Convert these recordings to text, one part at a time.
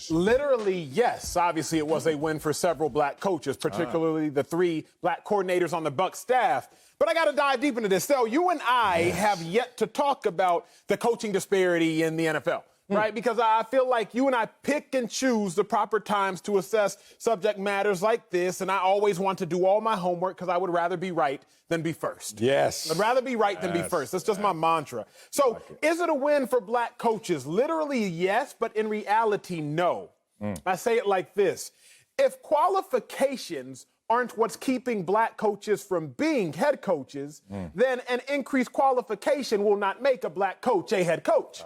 Literally, yes. Obviously, it was a win for several black coaches, particularly the 3 black coordinators on the Bucs staff. But I got to dive deep into this. So you and I have yet to talk about the coaching disparity in the NFL, right? Because I feel like you and I pick and choose the proper times to assess subject matters like this, and I always want to do all my homework because I would rather be right than be first. Yes. I'd rather be right than be first. That's just my mantra. So is it a win for black coaches? Literally, yes, but in reality, no. I say it like this. If qualifications aren't what's keeping black coaches from being head coaches, then an increased qualification will not make a black coach a head coach.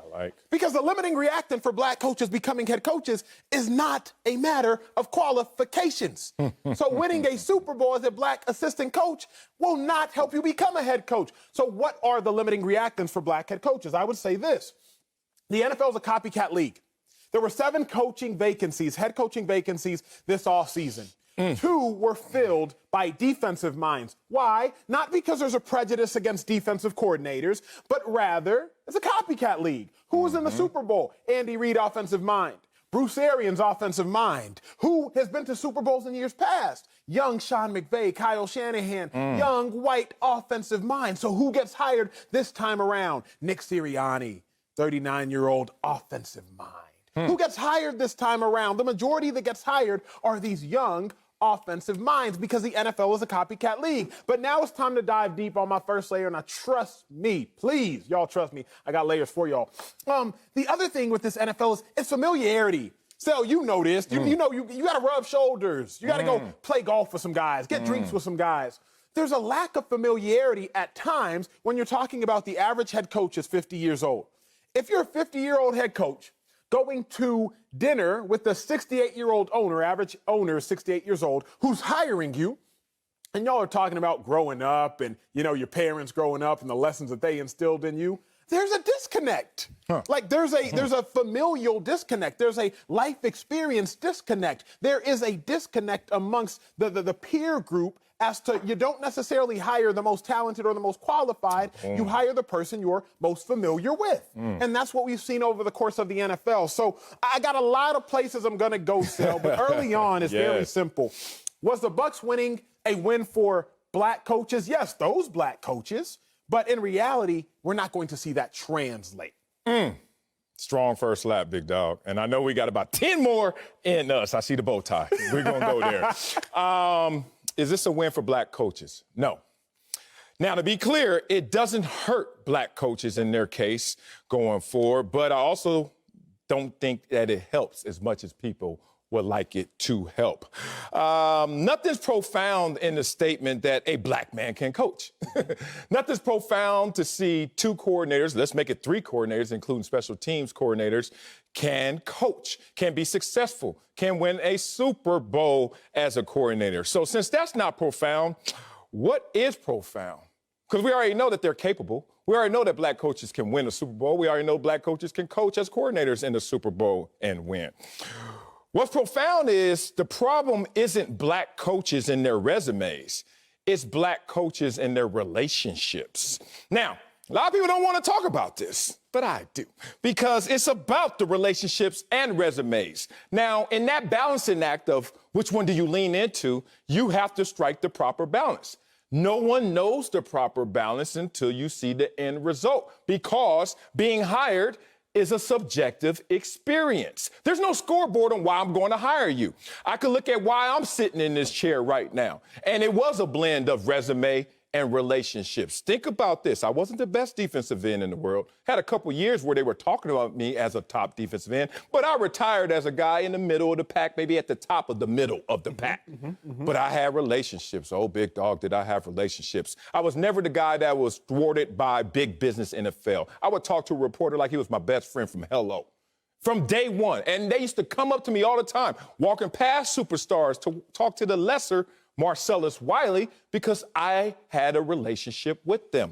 Because the limiting reactant for black coaches becoming head coaches is not a matter of qualifications. So winning a Super Bowl as a black assistant coach will not help you become a head coach. So what are the limiting reactants for black head coaches? I would say this. The NFL is a copycat league. There were 7 coaching vacancies, head coaching vacancies this offseason. 2 were filled by defensive minds. Why? Not because there's a prejudice against defensive coordinators, but rather it's a copycat league. Who was in the Super Bowl? Andy Reid, offensive mind. Bruce Arians, offensive mind. Who has been to Super Bowls in years past? Young Sean McVay, Kyle Shanahan, young white offensive mind. So who gets hired this time around? Nick Sirianni, 39-year-old offensive mind. Who gets hired this time around? The majority that gets hired are these young offensive minds because the NFL is a copycat league. But now it's time to dive deep on my first layer, and I trust me. Please, y'all trust me. I got layers for y'all. The other thing with this NFL is it's familiarity. So you know this. You know you got to rub shoulders. You got to go play golf with some guys, get drinks with some guys. There's a lack of familiarity at times when you're talking about the average head coach is 50 years old. If you're a 50-year-old head coach going to dinner with the 68-year-old owner, average owner is 68 years old, who's hiring you, and y'all are talking about growing up and, you know, your parents growing up and the lessons that they instilled in you, there's a disconnect. Like there's a familial disconnect. There's a life experience disconnect. There is a disconnect amongst the peer group as to you don't necessarily hire the most talented or the most qualified. You hire the person you're most familiar with. And that's what we've seen over the course of the NFL. So I got a lot of places I'm going to go, Sel, but early on it's very simple. Was the Bucs winning a win for black coaches? Yes, those black coaches. But in reality, we're not going to see that translate. Strong first lap, big dog. And I know we got about 10 more in us. I see the bow tie. We're going to go there. Is this a win for black coaches? No. Now, to be clear, it doesn't hurt black coaches in their case going forward, but I also don't think that it helps as much as people would like it to help. Nothing's profound in the statement that a black man can coach. Nothing's profound to see 2 coordinators, let's make it 3 coordinators, including special teams coordinators, can coach, can be successful, can win a Super Bowl as a coordinator. So since that's not profound, what is profound? Because we already know that they're capable. We already know that black coaches can win a Super Bowl. We already know black coaches can coach as coordinators in the Super Bowl and win. What's profound is the problem isn't black coaches and their resumes. It's black coaches and their relationships. Now, a lot of people don't want to talk about this, but I do, because it's about the relationships and resumes. Now, in that balancing act of which one do you lean into, you have to strike the proper balance. No one knows the proper balance until you see the end result, because being hired is a subjective experience. There's no scoreboard on why I'm going to hire you. I could look at why I'm sitting in this chair right now. And it was a blend of resume and relationships. Think about this. I wasn't the best defensive end in the world. Had a couple years where they were talking about me as a top defensive end, but I retired as a guy in the middle of the pack, maybe at the top of the middle of the pack. But I had relationships. Oh, big dog, did I have relationships. I was never the guy that was thwarted by big business NFL. I would talk to a reporter like he was my best friend from hello. From day one. And they used to come up to me all the time, walking past superstars to talk to the lesser Marcellus, Wiley, because I had a relationship with them.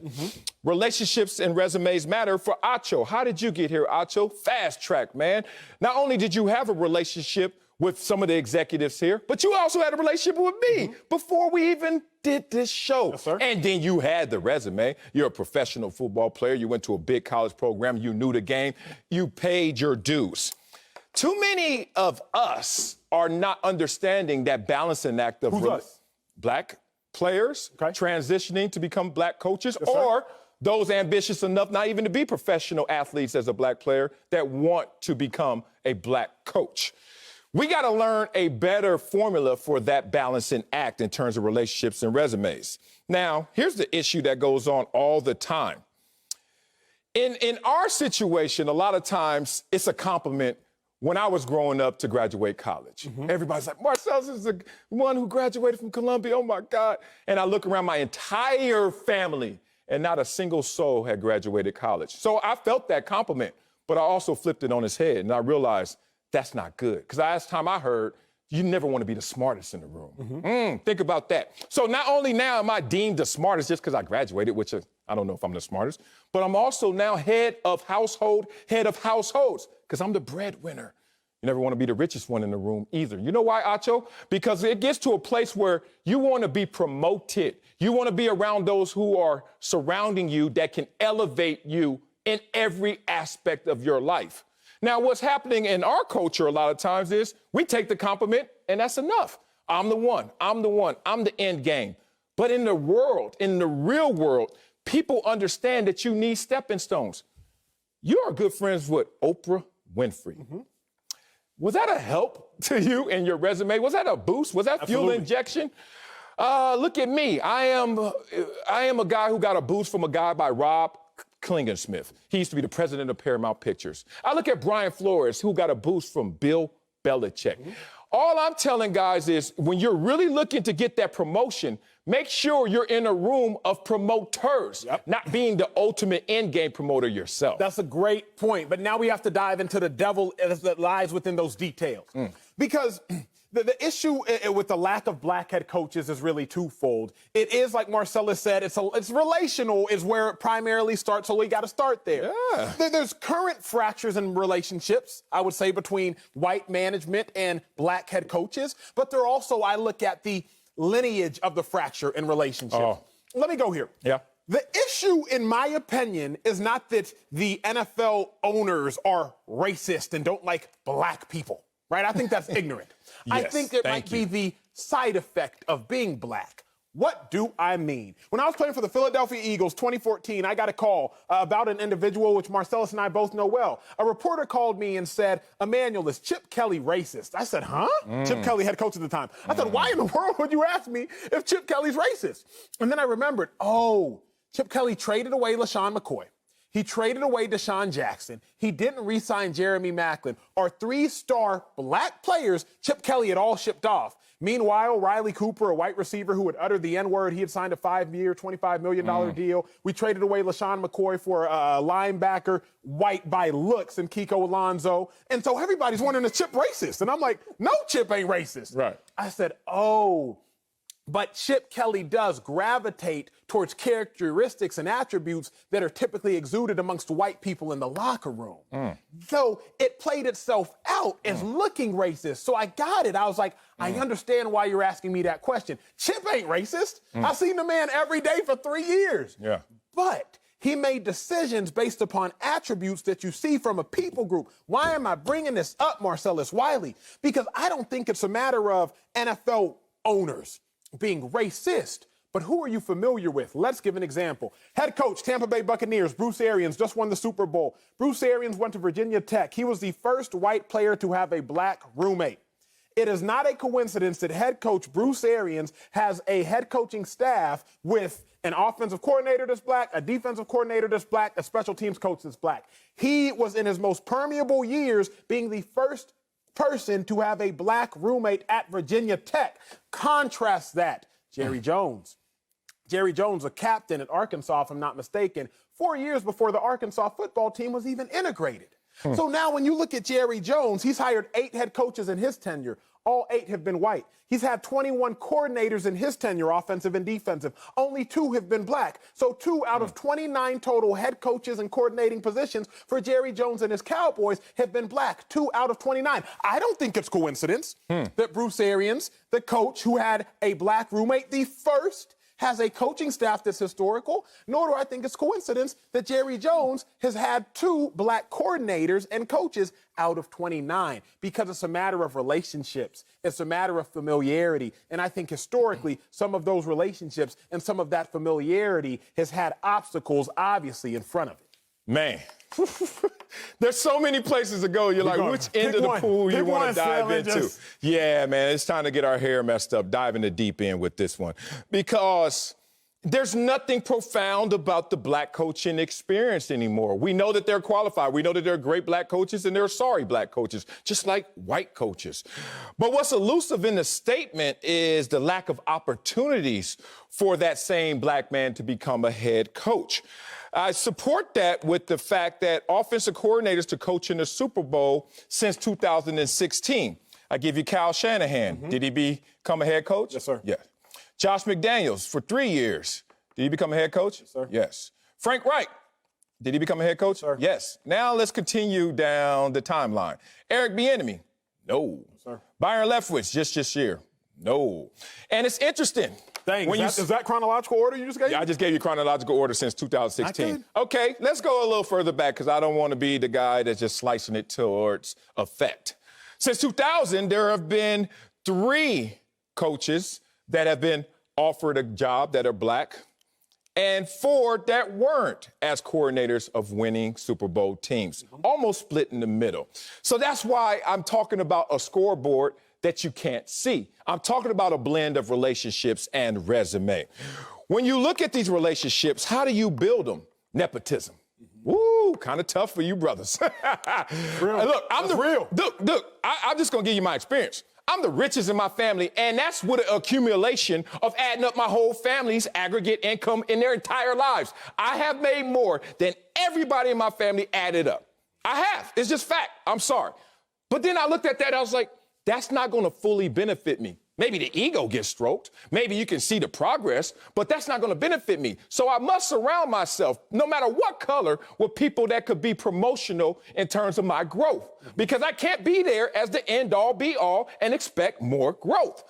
Relationships and resumes matter for Acho. How did you get here, Acho? Fast track, man. Not only did you have a relationship with some of the executives here, but you also had a relationship with me before we even did this show. Yes, sir. And then you had the resume. You're a professional football player. You went to a big college program. You knew the game. You paid your dues. Too many of us are not understanding that balancing act of Who's us? black players transitioning to become black coaches, Yes, or those ambitious enough not even to be professional athletes as a black player that want to become a black coach. We got to learn a better formula for that balancing act in terms of relationships and resumes. Now, here's the issue that goes on all the time. In our situation, a lot of times it's a compliment. When I was growing up to graduate college, everybody's like, Marcellus is the one who graduated from Columbia, oh my God. And I look around my entire family and not a single soul had graduated college. So I felt that compliment, but I also flipped it on its head and I realized that's not good. Because last time I heard, you never want to be the smartest in the room. Think about that. So not only now am I deemed the smartest just because I graduated, which I don't know if I'm the smartest, but I'm also now head of households, because I'm the breadwinner. You never want to be the richest one in the room either. You know why, Acho? Because it gets to a place where you want to be promoted. You want to be around those who are surrounding you that can elevate you in every aspect of your life. Now, what's happening in our culture a lot of times is we take the compliment and that's enough. I'm the one, I'm the end game. But in the world, in the real world, people understand that you need stepping stones. You are good friends with Oprah Winfrey. Was that a help to you in your resume? Was that a boost? Was that fuel injection? Look at me. I am a guy who got a boost from a guy by Rob Klingensmith. He used to be the president of Paramount Pictures. I look at Brian Flores, who got a boost from Bill Belichick. All I'm telling guys is when you're really looking to get that promotion, make sure you're in a room of promoters, not being the ultimate end game promoter yourself. That's a great point. But now we have to dive into the devil that lies within those details. Because the issue with the lack of black head coaches is really twofold. It is, like Marcellus said, it's relational is where it primarily starts, so we got to start there. There's current fractures in relationships, I would say, between white management and black head coaches. But there also, I look at the lineage of the fracture in relationships. Let me go here. The issue, in my opinion, is not that the NFL owners are racist and don't like black people, right? I think that's ignorant. I think it might be the side effect of being black. What do I mean? When I was playing for the Philadelphia Eagles 2014, I got a call about an individual which Marcellus and I both know well. A reporter called me and said, Emmanuel, is Chip Kelly racist? I said, huh? Chip Kelly, head coach at the time. I said, why in the world would you ask me if Chip Kelly's racist? And then I remembered, Chip Kelly traded away LaShawn McCoy. He traded away Deshaun Jackson. He didn't re-sign Jeremy Maclin. Our 3-star black players Chip Kelly had all shipped off. Meanwhile, Riley Cooper, a white receiver who had uttered the N-word, he had signed a 5-year, $25 million deal. We traded away LaShawn McCoy for a linebacker, white by looks, and Kiko Alonso. And so everybody's wondering, is Chip racist? And I'm like, no, Chip ain't racist. I said, but Chip Kelly does gravitate towards characteristics and attributes that are typically exuded amongst white people in the locker room. So it played itself out as looking racist. So I got it. I was like, I understand why you're asking me that question. Chip ain't racist. I've seen the man every day for 3 years. But he made decisions based upon attributes that you see from a people group. Why am I bringing this up, Marcellus Wiley? Because I don't think it's a matter of NFL owners being racist, but who are you familiar with? Let's give an example. Head coach, Tampa Bay Buccaneers, Bruce Arians, just won the Super Bowl. Bruce Arians went to Virginia Tech. He was the first white player to have a black roommate. It is not a coincidence that head coach Bruce Arians has a head coaching staff with an offensive coordinator that's black, a defensive coordinator that's black, a special teams coach that's black. He was in his most permeable years being the first person to have a black roommate at Virginia Tech. Contrast that, Jerry Jones. Jerry Jones, a captain at Arkansas, if I'm not mistaken, 4 years before the Arkansas football team was even integrated. So now when you look at Jerry Jones, he's hired 8 head coaches in his tenure. All 8 have been white. He's had 21 coordinators in his tenure, offensive and defensive. Only 2 have been black. So 2 out of 29 total head coaches and coordinating positions for Jerry Jones and his Cowboys have been black. 2 out of 29. I don't think it's coincidence that Bruce Arians, the coach who had a black roommate, the first has a coaching staff that's historical, nor do I think it's coincidence that Jerry Jones has had 2 black coordinators and coaches out of 29, because it's a matter of relationships. It's a matter of familiarity. And I think historically, some of those relationships and some of that familiarity has had obstacles, obviously, in front of it. Man, there's so many places to go. You're like, which end of the pool you want to dive into? Yeah, man, it's time to get our hair messed up, dive in the deep end with this one. Because there's nothing profound about the black coaching experience anymore. We know that they're qualified. We know that there are great black coaches and there are sorry black coaches, just like white coaches. But what's elusive in the statement is the lack of opportunities for that same black man to become a head coach. I support that with the fact that offensive coordinators to coach in the Super Bowl since 2016. I give you Kyle Shanahan. Mm-hmm. Did he become a head coach? Yes, sir. Yeah. Josh McDaniels for 3 years. Did he become a head coach? Yes, sir. Yes. Frank Reich. Did he become a head coach? Sir. Yes. Now let's continue down the timeline. Eric Bieniemy. No. Yes, sir. Byron Leftwich just this year. No. And it's interesting. Dang, is that chronological order you just gave? Yeah, I just gave you chronological order since 2016. Okay, let's go a little further back because I don't want to be the guy that's just slicing it towards effect. Since 2000, there have been 3 coaches that have been offered a job that are black and 4 that weren't as coordinators of winning Super Bowl teams, almost split in the middle. So that's why I'm talking about a scoreboard that you can't see. I'm talking about a blend of relationships and resume. When you look at these relationships, how do you build them? Nepotism. Woo, kind of tough for you brothers. Look, I'm just going to give you my experience. I'm the richest in my family, and that's with an accumulation of adding up my whole family's aggregate income in their entire lives. I have made more than everybody in my family added up. I have. It's just fact. I'm sorry. But then I looked at that, I was like, that's not going to fully benefit me. Maybe the ego gets stroked. Maybe you can see the progress, but that's not going to benefit me. So I must surround myself, no matter what color, with people that could be promotional in terms of my growth, because I can't be there as the end all be all and expect more growth.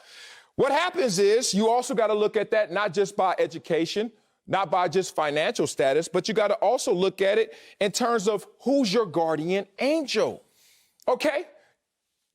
What happens is you also got to look at that not just by education, not by just financial status, but you got to also look at it in terms of who's your guardian angel. Okay?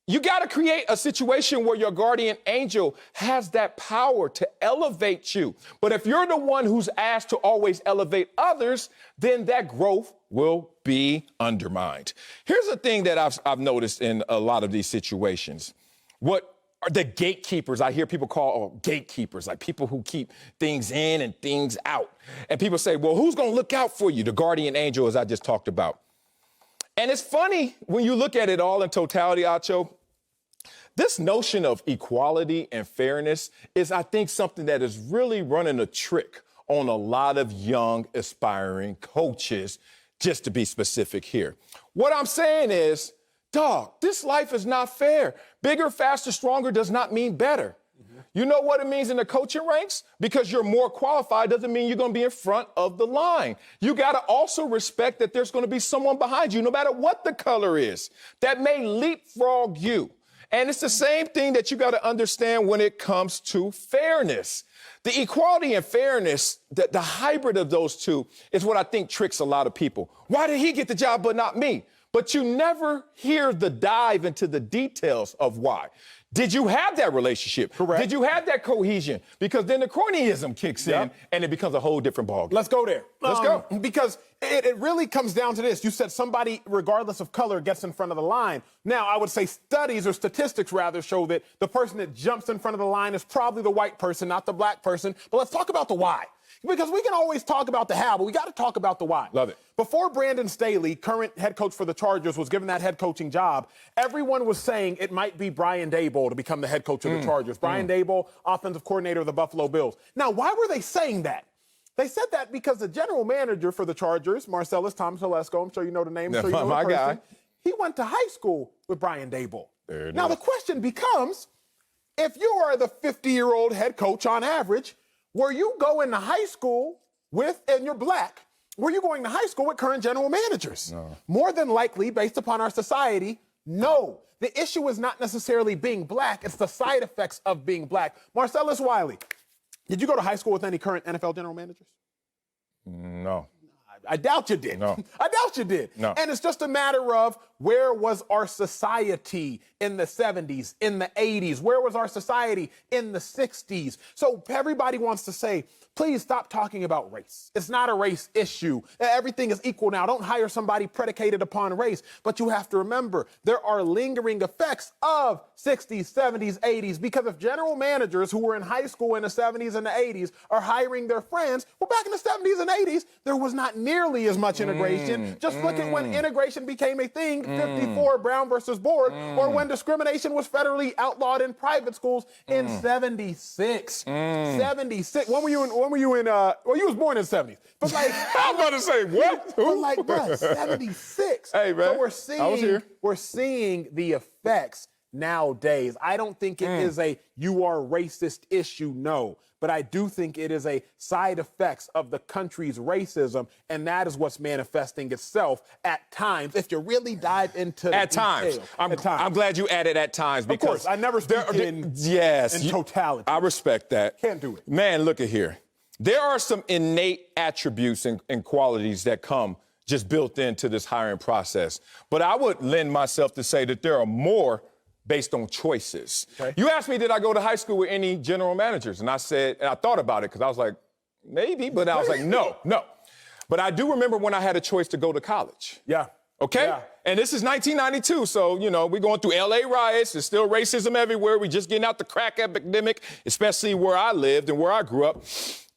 You got to create a situation where your guardian angel has that power to elevate you. But if you're the one who's asked to always elevate others, then that growth will be undermined. Here's the thing that I've noticed in a lot of these situations. What are the gatekeepers? I hear people call gatekeepers, like people who keep things in and things out. And people say, well, who's going to look out for you? The guardian angel, as I just talked about. And it's funny when you look at it all in totality, Acho, this notion of equality and fairness is, I think, something that is really running a trick on a lot of young, aspiring coaches, just to be specific here. What I'm saying is, dog, this life is not fair. Bigger, faster, stronger does not mean better. You know what it means in the coaching ranks? Because you're more qualified doesn't mean you're going to be in front of the line. You got to also respect that there's going to be someone behind you, no matter what the color is, that may leapfrog you. And it's the same thing that you got to understand when it comes to fairness. The equality and fairness, the hybrid of those two is what I think tricks a lot of people. Why did he get the job but not me? But you never hear the dive into the details of why. Did you have that relationship? Correct. Did you have that cohesion? Because then the cronyism kicks in and it becomes a whole different ballgame. Let's go there. Let's go. Because it really comes down to this. You said somebody, regardless of color, gets in front of the line. Now, I would say studies or statistics rather show that the person that jumps in front of the line is probably the white person, not the black person. But let's talk about the why. Because we can always talk about the how, but we got to talk about the why. Love it. Before Brandon Staley, current head coach for the Chargers, was given that head coaching job, everyone was saying it might be Brian Daboll to become the head coach of the Chargers. Brian Daboll, offensive coordinator of the Buffalo Bills. Now, why were they saying that? They said that because the general manager for the Chargers, Marcellus, I'm sure you know the name. I'm sure you know my the person. guy. He went to high school with Brian Daboll. Now, the question becomes, if you are the 50-year-old head coach on average, were you going to high school with, and you're black, were you going to high school with current general managers? No. More than likely, based upon our society, no. The issue is not necessarily being black, it's the side effects of being black. Marcellus Wiley, Did you go to high school with any current NFL general managers? No. I doubt you did. No. I doubt you did. No. And it's just a matter of where was our society in the 70s, in the 80s? Where was our society in the 60s? So everybody wants to say, please stop talking about race. It's not a race issue. Everything is equal now. Don't hire somebody predicated upon race. But you have to remember, there are lingering effects of 60s, 70s, 80s, because if general managers who were in high school in the 70s and the 80s are hiring their friends, well, back in the 70s and 80s, there was not nearly as much integration. Just look at when integration became a thing, 54, Brown versus Board, or when discrimination was federally outlawed in private schools in 76. 76. When were you in, well, you was born in the 70s. But like, I'm about to say, what? but like, bruh, 76. Hey, man. So I was here. we're seeing the effects nowadays. I don't think it is a you are racist issue, no. But I do think it is a side effects of the country's racism, and that is what's manifesting itself at times. If you really dive into At the times. detail, I'm glad you added at times because of course, I never speak in totality. I respect that. Can't do it. Man, look at here. There are some innate attributes and qualities that come just built into this hiring process. But I would lend myself to say that there are more based on choices. Okay. You asked me, did I go to high school with any general managers? And I said, and I thought about it because I was like, maybe, but I was like, no. But I do remember when I had a choice to go to college. Yeah. Okay? Yeah. And this is 1992, so, you know, we're going through LA riots. There's still racism everywhere. We're just getting out the crack epidemic, especially where I lived and where I grew up.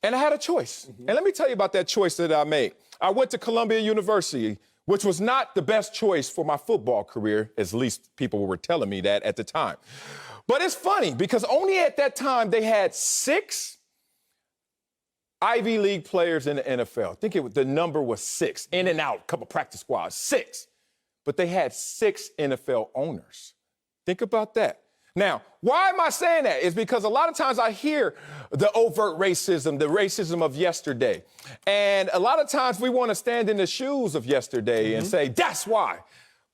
And I had a choice. And let me tell you about that choice that I made. I went to Columbia University, which was not the best choice for my football career, at least people were telling me that at the time. But it's funny because only at that time they had 6 Ivy League players in the NFL. I think the number was 6, in and out, couple practice squads, 6. But they had 6 NFL owners. Think about that. Now, why am I saying that? It's because a lot of times I hear the overt racism, the racism of yesterday. And a lot of times we want to stand in the shoes of yesterday and say, that's why.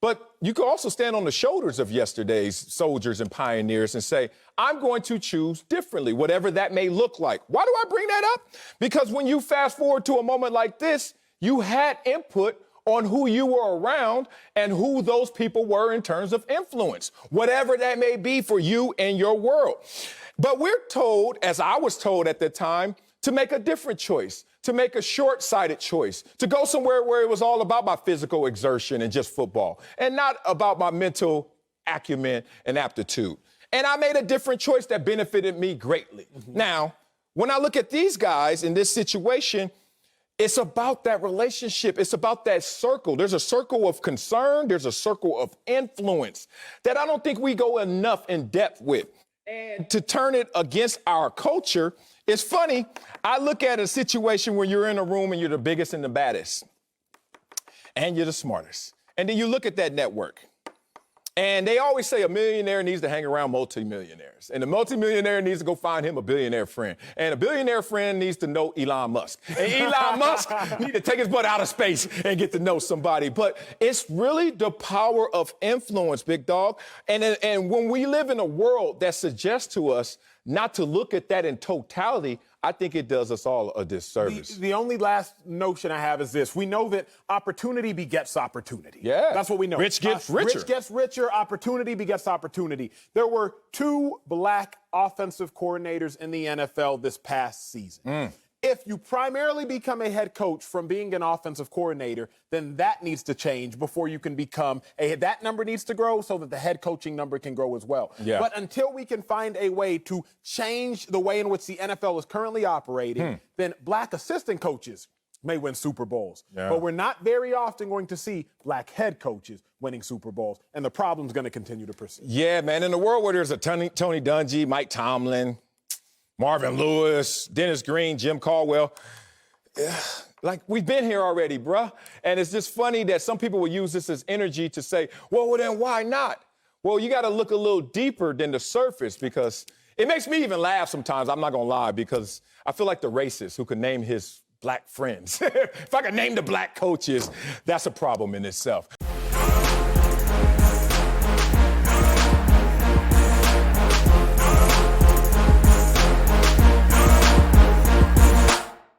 But you can also stand on the shoulders of yesterday's soldiers and pioneers and say, I'm going to choose differently, whatever that may look like. Why do I bring that up? Because when you fast forward to a moment like this, you had input on who you were around and who those people were in terms of influence, whatever that may be for you and your world. But we're told, as I was told at the time, to make a different choice, to make a short-sighted choice, to go somewhere where it was all about my physical exertion and just football, and not about my mental acumen and aptitude. And I made a different choice that benefited me greatly. Now, when I look at these guys in this situation, it's about that relationship. It's about that circle. There's a circle of concern. There's a circle of influence that I don't think we go enough in depth with. And to turn it against our culture, it's funny. I look at a situation where you're in a room and you're the biggest and the baddest, and you're the smartest. And then you look at that network. And they always say a millionaire needs to hang around multimillionaires. And the multimillionaire needs to go find him a billionaire friend. And a billionaire friend needs to know Elon Musk. And Elon Musk needs to take his butt out of space and get to know somebody. But it's really the power of influence, big dog. And when we live in a world that suggests to us not to look at that in totality, I think it does us all a disservice. The only last notion I have is this. We know that opportunity begets opportunity. Yeah. That's what we know. Rich gets richer. Rich gets richer. Opportunity begets opportunity. There were 2 black offensive coordinators in the NFL this past season. If you primarily become a head coach from being an offensive coordinator, then that needs to change before you can become that number needs to grow so that the head coaching number can grow as well. Yeah. But until we can find a way to change the way in which the NFL is currently operating, then black assistant coaches may win Super Bowls. Yeah. But we're not very often going to see black head coaches winning Super Bowls, and the problem's going to continue to persist. Yeah, man. In a world where there's a Tony Dungy, Mike Tomlin, Marvin Lewis, Dennis Green, Jim Caldwell. Like, we've been here already, bruh. And it's just funny that some people will use this as energy to say, well, then why not? Well, you got to look a little deeper than the surface because it makes me even laugh sometimes, I'm not going to lie, because I feel like the racist who could name his black friends. If I could name the black coaches, that's a problem in itself.